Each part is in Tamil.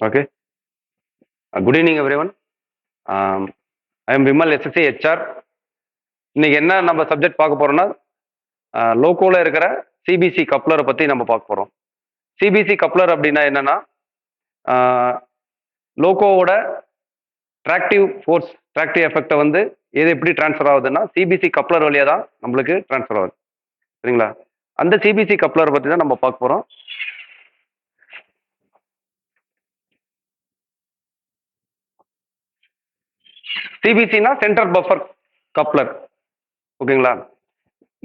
Okay. Good evening, everyone. I am Vimal, SSC HR. இன்னைக்கு என்ன நம்ம சப்ஜெக்ட் பார்க்க போறோம்னா லோகோல இருக்கிற சிபிசி கப்ளரை பத்தி நம்ம பார்க்க போறோம். சிபிசி கப்ளர் அப்படின்னா என்னன்னா லோகோவோட ட்ராக்டிவ் ஃபோர்ஸ், ட்ராக்டிவ் எஃபெக்டை வந்து எது எப்படி டிரான்ஸ்ஃபர் ஆகுதுன்னா சிபிசி கப்ளர் வழியா தான் நம்மளுக்கு டிரான்ஸ்ஃபர் ஆகுது. சரிங்களா? அந்த சிபிசி கப்ளரை பத்தி தான் நம்ம பார்க்க போறோம். சிபிசினா சென்டர் பஃபர் கப்ளர். ஓகேங்களா?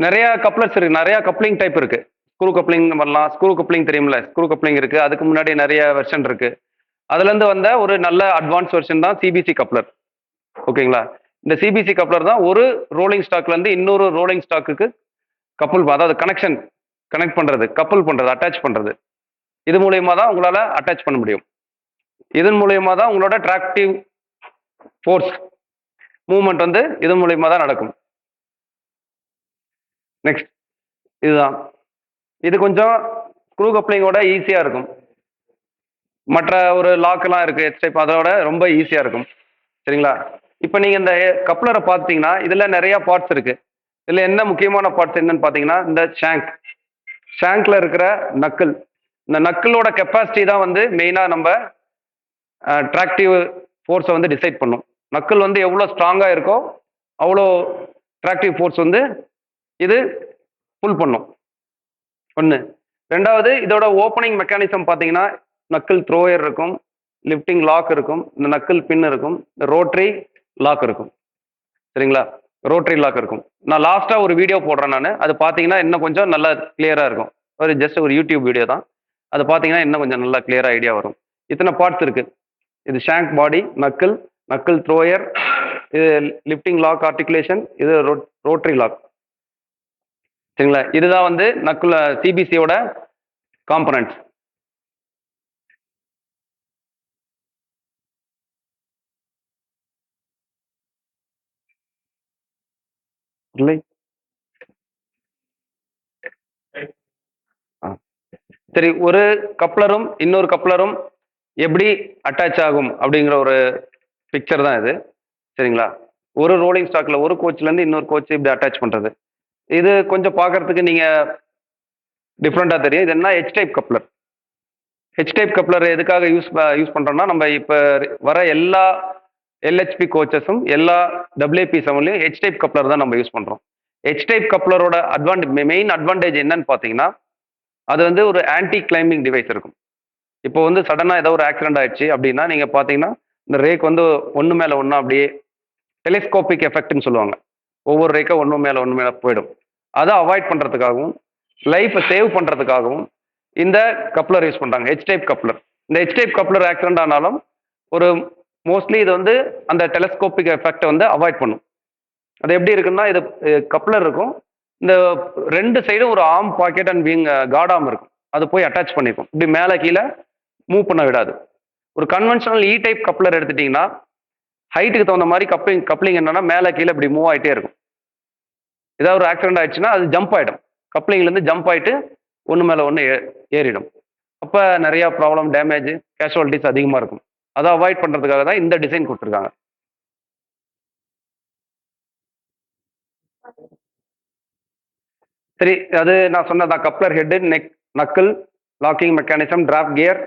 நிறைய கப்ளர்ஸ் இருக்கு, நிறைய கப்ளிங் டைப் இருக்கு. ஸ்க்ரூ கப்ளிங் வரலாம். ஸ்க்ரூ கப்ளிங் தெரியும்ல, ஸ்க்ரூ கப்ளிங் இருக்கு. அதுக்கு முன்னாடி நிறைய வெர்ஷன் இருக்கு. அதுல இருந்து வந்த ஒரு நல்ல அட்வான்ஸ் வெர்ஷன் தான் சிபிசி கப்ளர். ஓகேங்களா? இந்த சிபிசி கப்ளர் தான் ஒரு ரோலிங் ஸ்டாக்ல இருந்து இன்னொரு ரோலிங் ஸ்டாக்குக்கு கப்புள், அதாவது கனெக்ட் பண்றது, கப்புள் பண்றது, அட்டாச் பண்றது. இது மூலியமா தான் உங்களால அட்டாச் பண்ண முடியும். இதன் மூலியமா தான் உங்களோட ட்ராக்டிவ் ஃபோர்ஸ் மூவ்மெண்ட் வந்து இதன் மூலியமா தான் நடக்கும். நெக்ஸ்ட் இதுதான். இது கொஞ்சம் ஸ்க்ரூ கப்ளிங்கோட ஈஸியா இருக்கும். மற்ற ஒரு லாக்கெல்லாம் இருக்கு ஸ்டெப், அதோட ரொம்ப ஈஸியா இருக்கும். சரிங்களா? இப்போ நீங்க இந்த கப்ளரை பார்த்தீங்கன்னா இதுல நிறைய பார்ட்ஸ் இருக்கு. இதுல என்ன முக்கியமான பார்ட்ஸ் என்னன்னு பார்த்தீங்கன்னா இந்த ஷாங்க்ல இருக்கிற நக்கிள். இந்த நக்கிளோட கெப்பாசிட்டி தான் வந்து மெயினா நம்ம ட்ராக்டிவ் ஃபோர்ஸை வந்து டிசைட் பண்ணும். நக்கிள் வந்து எவ்வளோ ஸ்ட்ராங்கா இருக்கோ அவ்வளோ ட்ராக்டிவ் ஃபோர்ஸ் வந்து இது புல் பண்ணும். ஒன்று. ரெண்டாவது, இதோட ஓப்பனிங் மெக்கானிசம் பார்த்தீங்கன்னா நக்கிள் த்ரோயர் இருக்கும், லிஃப்டிங் லாக் இருக்கும், இந்த நக்கிள் பின் இருக்கும், இந்த ரோட்டரி லாக் இருக்கும். சரிங்களா? ரோட்டரி லாக் இருக்கும். நான் லாஸ்டா ஒரு வீடியோ போடுறேன் நான். அது பார்த்தீங்கன்னா இன்னும் கொஞ்சம் நல்லா கிளியரா இருக்கும். ஒரு யூடியூப் வீடியோ தான். அது பார்த்தீங்கன்னா இன்னும் கொஞ்சம் நல்லா கிளியரா ஐடியா வரும். இத்தனை பார்ட்ஸ் இருக்கு. இது ஷாங்க் பாடி, நக்கிள் த்ரோயர், இது லிஃப்டிங் லாக் ஆர்டிகுலேஷன், இது ரோட்டரி லாக். சரிங்களா? இதுதான் வந்து நக்குல சிபிசியோட காம்பனன்ட்ஸ். சரி, ஒரு கப்ளரும் இன்னொரு கப்ளரும் எப்படி அட்டாச் ஆகும் அப்படிங்கிற ஒரு பிக்சர் தான் இது. சரிங்களா? ஒரு ரோலிங் ஸ்டாக்ல ஒரு கோச்ல இருந்து இன்னொரு கோச் இப்படி அட்டாச் பண்றது. இது கொஞ்சம் பார்க்கறதுக்கு நீங்க டிஃப்ரெண்டா தெரியும். இது என்ன H type coupler. H type coupler எதுக்காக யூஸ் பண்றோம்னா நம்ம இப்ப வர எல்லா எல்ஹெச்பி கோச்சஸும் எல்லா டபிள்யூபி செவன்லையும் ஹெச் டைப் கப்ளர் தான் நம்ம யூஸ் பண்றோம். ஹெச் டைப் கப்ளரோட மெயின் அட்வான்டேஜ் என்னன்னு பாத்தீங்கன்னா அது வந்து ஒரு ஆன்டி கிளைம்பிங் டிவைஸ் இருக்கும். இப்போ வந்து சடனா ஏதோ ஒரு ஆக்சிடென்ட் ஆயிடுச்சு அப்படின்னா நீங்க பாத்தீங்கன்னா இந்த ரேக் வந்து ஒன்று மேல ஒன்று அப்படியே டெலிஸ்கோபிக் எஃபெக்ட்னு சொல்லுவாங்க. ஒவ்வொரு ரேக்கை ஒன்று மேல போயிடும். அதை அவாய்ட் பண்றதுக்காகவும் லைஃப்பை சேவ் பண்றதுக்காகவும் இந்த கப்ளர் யூஸ் பண்றாங்க, ஹெச் டைப் கப்ளர். இந்த ஹெச் டைப் கப்ளர் ஆக்சிடென்ட் ஆனாலும் ஒரு மோஸ்ட்லி இது வந்து அந்த டெலிஸ்கோபிக் எஃபெக்டை வந்து அவாய்ட் பண்ணும். அது எப்படி இருக்குன்னா இது கப்ளர் இருக்கும், இந்த ரெண்டு சைடும் ஒரு arm pocket and wing guard arm இருக்கும். அது போய் அட்டாச் பண்ணிருக்கும். இப்படி மேலே கீழே மூவ் பண்ண விடாது. ஒரு கன்வென்ஷனல் இ டைப் கப்ளர் எடுத்துட்டீங்கன்னா ஹைட்டுக்கு தகுந்த மாதிரி கப்ளிங் என்னன்னா மேலே கீழே இப்படி மூவ் ஆகிட்டே இருக்கும். ஏதாவது ஒரு ஆக்சிடென்ட் ஆயிடுச்சுன்னா அது ஜம்ப் ஆகிடும். கப்ளிங்லேருந்து ஜம்ப் ஆகிட்டு ஒன்று மேலே ஒன்று ஏறிடும். அப்போ நிறைய ப்ராப்ளம், டேமேஜ், கேஷுவாலிட்டிஸ் அதிகமாக இருக்கும். அதை அவாய்ட் பண்ணுறதுக்காக தான் இந்த டிசைன் கொடுத்துருக்காங்க. சரி, அது நான் சொன்னதான் coupler head, knuckle, locking mechanism, draft gear,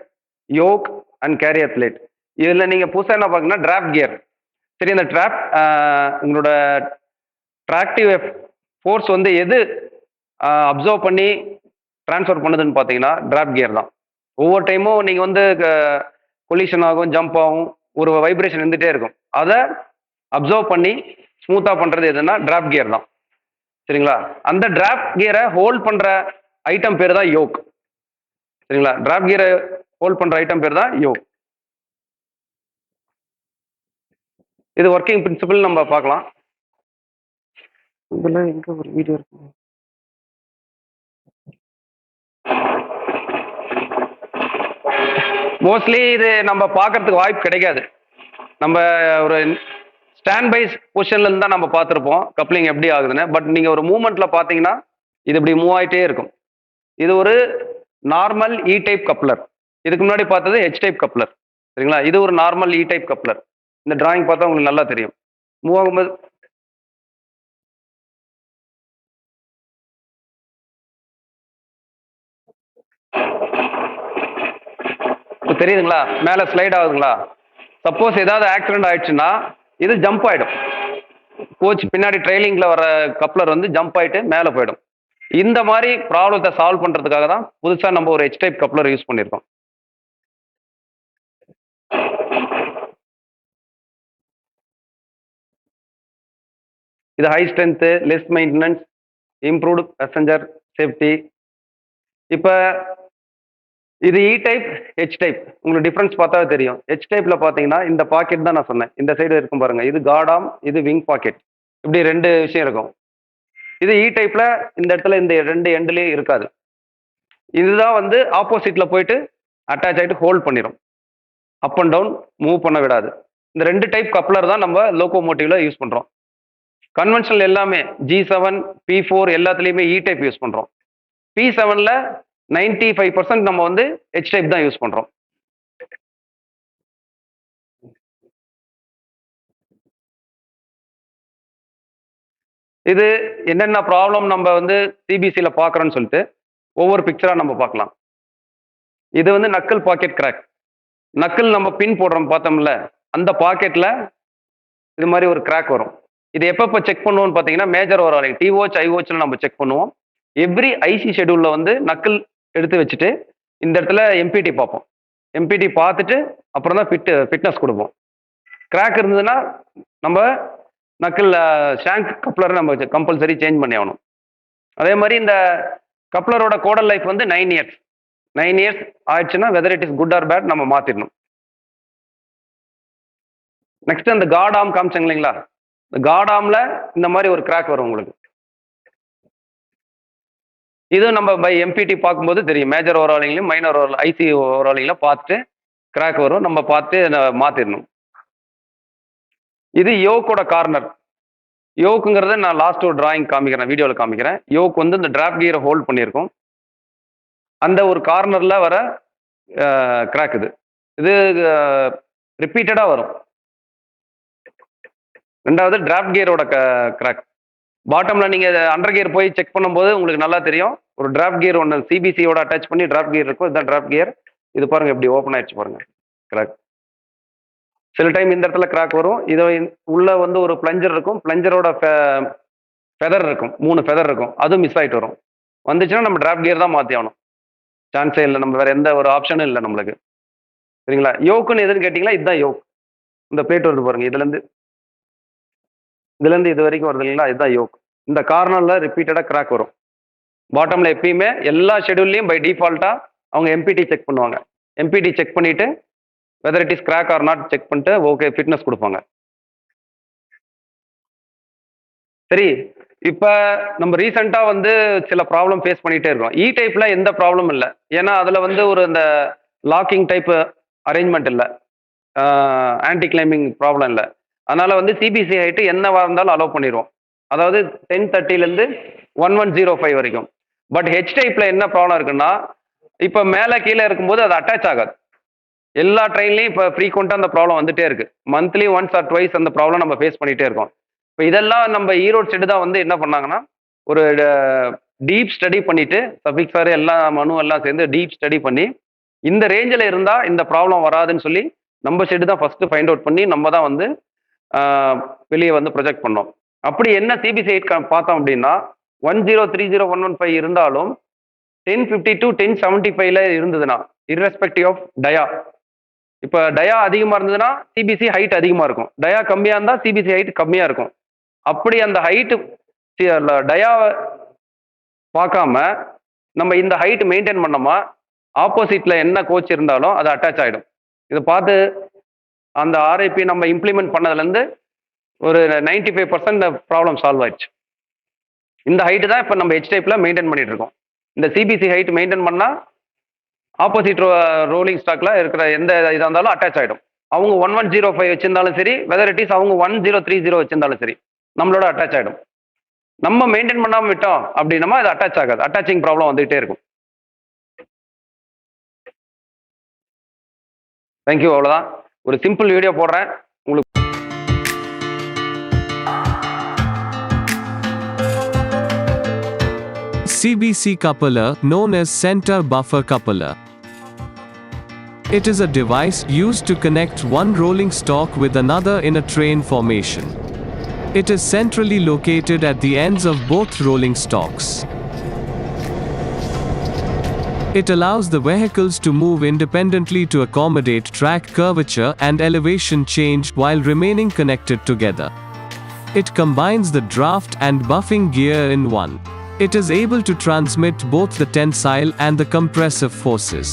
yoke and carrier plate. இதில் நீங்கள் புதுசாக என்ன பார்க்கணும்னா டிராஃப்ட் கியர். சரி, இந்த உங்களோட ட்ராக்டிவ் ஃபோர்ஸ் வந்து எது அப்சர்வ் பண்ணி டிரான்ஸ்ஃபர் பண்ணுதுன்னு பார்த்தீங்கன்னா டிராஃப்ட் கியர் தான். ஒவ்வொரு டைமும் நீங்கள் வந்து கொலிஷன் ஆகும், ஜம்ப் ஆகும், ஒரு வைப்ரேஷன் இருந்துகிட்டே இருக்கும். அதை அப்சர்வ் பண்ணி ஸ்மூத்தாக பண்ணுறது எதுன்னா டிராஃப்ட் கியர் தான். சரிங்களா? அந்த டிராஃப்ட் கியரை ஹோல்ட் பண்ணுற ஐட்டம் பேர் தான் யோக். சரிங்களா? டிராஃப்ட் கியரை ஹோல்ட் பண்ணுற ஐட்டம் பேர் தான் யோக். இது ஒர்க்கிங் பிரின்சிபல் நம்ம பார்க்கலாம். இதுல எங்க ஒரு வீடியோ இருக்கு. மோஸ்ட்லி இது நம்ம பார்க்கறதுக்கு வாய்ப்பு கிடைக்காது. நம்ம ஒரு ஸ்டாண்ட் பை பொசிஷன்ல இருந்து தான் நம்ம பார்த்துருப்போம் கப்ளிங் எப்படி ஆகுதுன்னு. பட் நீங்க ஒரு மூவ்மெண்ட்ல பார்த்தீங்கன்னா இது இப்படி மூவ் ஆகிட்டே இருக்கும். இது ஒரு நார்மல் இ டைப் கப்ளர். இதுக்கு முன்னாடி பார்த்தது ஹெச் டைப் கப்ளர். சரிங்களா? இது ஒரு நார்மல் இ டைப் கப்ளர். இந்த டிராயிங் பார்த்தா உங்களுக்கு நல்லா தெரியும். மூவ் ஆகும்போது தெரியுதுங்களா? மேல ஸ்லைட் ஆகுதுங்களா? சப்போஸ் ஏதாவது ஆக்சிடென்ட் ஆயிடுச்சுன்னா இது ஜம்ப் ஆயிடும். கோச் பின்னாடி ட்ரெயிலிங்ல வர கப்ளர் வந்து ஜம்ப் ஆயிட்டு மேல போயிடும். இந்த மாதிரி ப்ராப்ளத்தை சால்வ் பண்றதுக்காக தான் புதுசா நம்ம ஒரு H டைப் கப்ளர் யூஸ் பண்ணியிருக்கோம். இது high strength, less maintenance, improved passenger safety. இப்ப இது இ டைப், ஹெச் டைப். உங்களுக்கு டிஃபரன்ஸ் பார்த்தாவே தெரியும். ஹெச் டைப்ல பாத்தீங்கன்னா இந்த பாக்கெட் தான் நான் சொன்னேன். இந்த சைடு இருக்கும் பாருங்க. இது கார்டாம், இது விங் பாக்கெட். இப்படி ரெண்டு விஷயம் இருக்கும். இது இ டைப்ல இந்த இடத்துல இந்த ரெண்டு எண்ட்லயும் இருக்காது. இதுதான் வந்து ஆப்போசிட்ல போயிட்டு அட்டாச் ஆயிட்டு ஹோல்ட் பண்ணிடும். அப் அண்ட் டவுன் மூவ் பண்ண விடாது. இந்த ரெண்டு டைப் கப்ளர் தான் நம்ம லோகோமோட்டிவ்ல யூஸ் பண்றோம். கன்வென்ஷனல் எல்லாமே G7, P4 எல்லாத்துலயுமே இ டைப் யூஸ் பண்றோம். P7ல 95% நம்ம வந்து H டைப் தான் யூஸ் பண்றோம். இது என்னென்ன ப்ராப்ளம் நம்ம வந்து சிபிசியில் பார்க்குறோன்னு சொல்லிட்டு ஒவ்வொரு பிக்சராக நம்ம பார்க்கலாம். இது வந்து நக்கல் பாக்கெட் கிராக். நக்கல் நம்ம பின் போடுறோம் பார்த்தோம்ல, அந்த பாக்கெட்டில் இது மாதிரி ஒரு கிராக் வரும். இது எப்பப்போ செக் பண்ணுவோம்னு பார்த்தீங்கன்னா மேஜர் ஓவராலிங் டிஓச் ஐஓச்சில் நம்ம செக் பண்ணுவோம். எவ்ரி ஐசி ஷெடியூலில் வந்து நக்கல் எடுத்து வச்சுட்டு இந்த இடத்துல எம்பிடி பார்ப்போம். எம்பிடி பார்த்துட்டு அப்புறம் தான் ஃபிட்னஸ் கொடுப்போம். கிராக் இருந்ததுன்னா நம்ம நக்கல் ஷாங்க் கப்ளரை நம்ம கம்பல்சரி சேஞ்ச் பண்ணி ஆகணும். அதே மாதிரி இந்த கப்ளரோட கோடல் லைஃப் வந்து 9 இயர்ஸ். 9 இயர்ஸ் ஆயிடுச்சுன்னா whether it is good or bad நம்ம மாத்திடணும். நெக்ஸ்ட் அந்த கார்ட் ஆர்ம் காமிச்சாங்க இல்லைங்களா? இந்த கார்ட் ஆர்ம்ல இந்த மாதிரி ஒரு கிராக் வரும் உங்களுக்கு. இது நம்ம பை எம்பிடி பார்க்கும்போது தெரியும். மேஜர் ஓவராலிங்லையும் மைனர் ஐசி ஓவராலிங்ல பார்த்துட்டு கிராக் வரும். நம்ம பார்த்து மாத்திடணும். இது யோக்கோட கார்னர். யோக்குங்கிறத நான் லாஸ்ட் ஒரு டிராயிங் காமிக்கிறேன், வீடியோவில் காமிக்கிறேன். யோக் வந்து இந்த டிராப் கியரை ஹோல்ட் பண்ணியிருக்கோம். அந்த ஒரு கார்னர்ல வர கிராக் இது. இது ரிப்பீட்டடாக வரும். ரெண்டாவது டிராப் கியரோட கிராக். பாட்டம்ல நீங்க அண்டர் கியர் போய் செக் பண்ணும்போது உங்களுக்கு நல்லா தெரியும். ஒரு டிராப் கியர் ஒன்று சிபிசியோட அட்டாச் பண்ணி டிராப் கியர் இருக்கும். இதுதான் டிராப் கியர். இது பாருங்க எப்படி ஓப்பன் ஆயிடுச்சு பாருங்க கிராக். சில டைம் இந்த இடத்துல கிராக் வரும். இதை உள்ள வந்து ஒரு பிளஞ்சர் இருக்கும். பிளஞ்சரோட ஃபெதர் இருக்கும். 3 ஃபெதர் இருக்கும். அதுவும் மிஸ் ஆயிட்டு வரும். வந்துச்சுன்னா நம்ம டிராப் கியர் தான் மாற்றி ஆகணும். சான்ஸே இல்லை. நம்ம வேற எந்த ஒரு ஆப்ஷனும் இல்லை நம்மளுக்கு. சரிங்களா? யோக்குன்னு எதுன்னு கேட்டிங்களா? இதுதான் யோக். இந்த பிளேட் வருது பாருங்க. இதுலேருந்து இது வரைக்கும் வருது இல்லைங்களா? இதுதான் யோக். இந்த கார்னர்ல ரிப்பீட்டடாக கிராக் வரும். பாட்டம்ல எப்பயுமே எல்லா ஷெடியூல்லையும் பை டிஃபால்ட்டா அவங்க எம்பிடி செக் பண்ணுவாங்க. எம்பிடி செக் பண்ணிட்டு whether it is crack or not check பண்ணிட்டு ஓகே ஃபிட்னஸ் கொடுப்பாங்க. சரி, இப்போ நம்ம ரீசெண்டா வந்து சில ப்ராப்ளம் ஃபேஸ் பண்ணிட்டே இருக்கோம். இ டைப்ல எந்த ப்ராப்ளம் இல்லை. ஏன்னா அதுல வந்து ஒரு இந்த லாக்கிங் டைப் அரேஞ்ச்மெண்ட் இல்லை, ஆன்டி கிளைம்பிங் ப்ராப்ளம் இல்லை. அதனால வந்து சிபிசி ஹைட்டு என்னவா இருந்தாலும் அலோவ் பண்ணிடுவோம். அதாவது 1030லேருந்து 1105 வரைக்கும். பட் ஹெச் டைப்ல என்ன ப்ராப்ளம் இருக்குன்னா, இப்போ மேலே கீழே இருக்கும்போது அது அட்டாச் ஆகாது. எல்லா ட்ரெயின்லையும் இப்போ ஃப்ரீக்வெண்ட்டாக அந்த ப்ராப்ளம் வந்துட்டே இருக்கு. மந்த்லி ஒன்ஸ் ஆர் ட்வைஸ் அந்த ப்ராப்ளம் நம்ம ஃபேஸ் பண்ணிட்டே இருக்கோம். இப்போ இதெல்லாம் நம்ம ஈரோடு செட்டு தான் வந்து என்ன பண்ணாங்கன்னா, ஒரு டீப் ஸ்டடி பண்ணிட்டு சஃபிக்ஸார் எல்லாம் மனு எல்லாம் சேர்ந்து டீப் ஸ்டடி பண்ணி இந்த ரேஞ்சில் இருந்தால் இந்த ப்ராப்ளம் வராதுன்னு சொல்லி நம்ம செட்டு தான் ஃபர்ஸ்ட் ஃபைண்ட் அவுட் பண்ணி நம்ம தான் வந்து வெளியே வந்து ப்ரொஜெக்ட் பண்ணோம். அப்படி என்ன சிபிசி 8 பார்த்தோம் அப்படின்னா 1030 இருந்தாலும் 1050 to 1075 இருந்ததுன்னா இர்ரெஸ்பெக்டிவ் ஆஃப் டயா. இப்போ டயா அதிகமாக இருந்ததுன்னா சிபிசி ஹைட் அதிகமாக இருக்கும். டயா கம்மியாக இருந்தால் சிபிசி ஹைட் கம்மியாக இருக்கும். அப்படி அந்த ஹைட்டு டயாவை பார்க்காம நம்ம இந்த ஹைட் மெயின்டைன் பண்ணோமா ஆப்போசிட்ல என்ன கோச் இருந்தாலும் அது அட்டாச் ஆகிடும். இதை பார்த்து அந்த ஆர்ஐபி நம்ம இம்ப்ளிமெண்ட் பண்ணதுலேருந்து ஒரு 95% ப்ராப்ளம் சால்வ் ஆயிடுச்சு. இந்த ஹைட்டு தான் இப்போ நம்ம ஹெச் டைப்ல மெயின்டைன் பண்ணிட்டு இருக்கோம். இந்த சிபிசி ஹைட் மெயின்டைன் பண்ணால் ஆப்போசிட் ரோலிங் ஸ்டாக்ல இருக்கிற எந்த இதாக இருந்தாலும் அட்டாச் ஆகிடும். அவங்க 1105 வச்சிருந்தாலும் சரி, வெதர் இட் இஸ் அவங்க 1030 வச்சிருந்தாலும் சரி, நம்மளோட அட்டாச் ஆகிடும். நம்ம மெயின்டைன் பண்ணாமல் விட்டோம் அப்படின்னா அது அட்டாச் ஆகாது. அட்டாச்சிங் ப்ராப்ளம் வந்துகிட்டே இருக்கும். தேங்க்யூ, அவ்வளோதான். ஒரு சிம்பிள் வீடியோ போடுறேன் உங்களுக்கு. CBC coupler, known as center buffer coupler. It is a device used to connect one rolling stock with another in a train formation. It is centrally located at the ends of both rolling stocks. It allows the vehicles to move independently to accommodate track curvature and elevation change while remaining connected together. It combines the draft and buffing gear in one. It is able to transmit both the tensile and the compressive forces.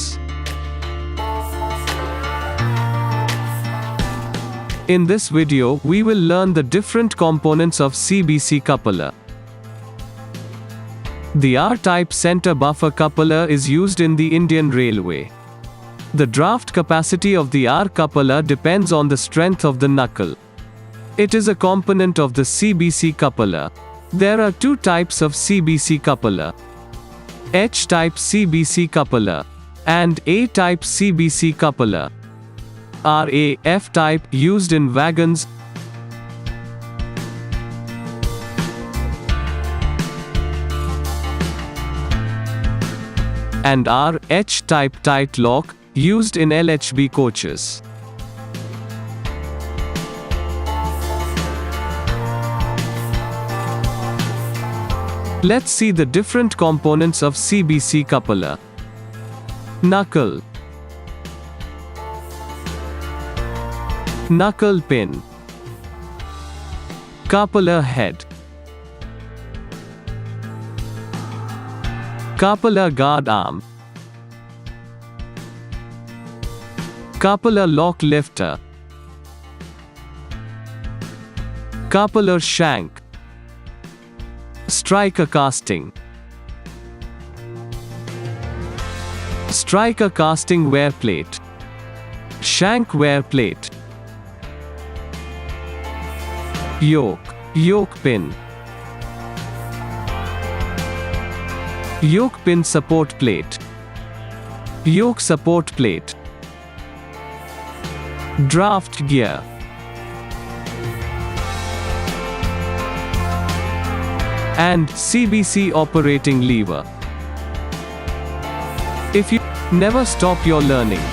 In this video, we will learn the different components of CBC coupler. The R-type center buffer coupler is used in the Indian Railway. The draft capacity of the R coupler depends on the strength of the knuckle. It is a component of the CBC coupler. There are two types of CBC coupler: H-type CBC coupler and A-type CBC coupler. RAF type used in wagons, and RH type tight lock used in LHB coaches. Let's see the different components of CBC coupler. Knuckle. Knuckle pin. Coupler head. Coupler guard arm. Coupler lock lifter. Coupler shank. Striker casting. Striker casting wear plate. Shank wear plate. Yoke pin. Yoke pin support plate. Yoke support plate. Draft gear. And CBC operating lever. If you never stop your learning.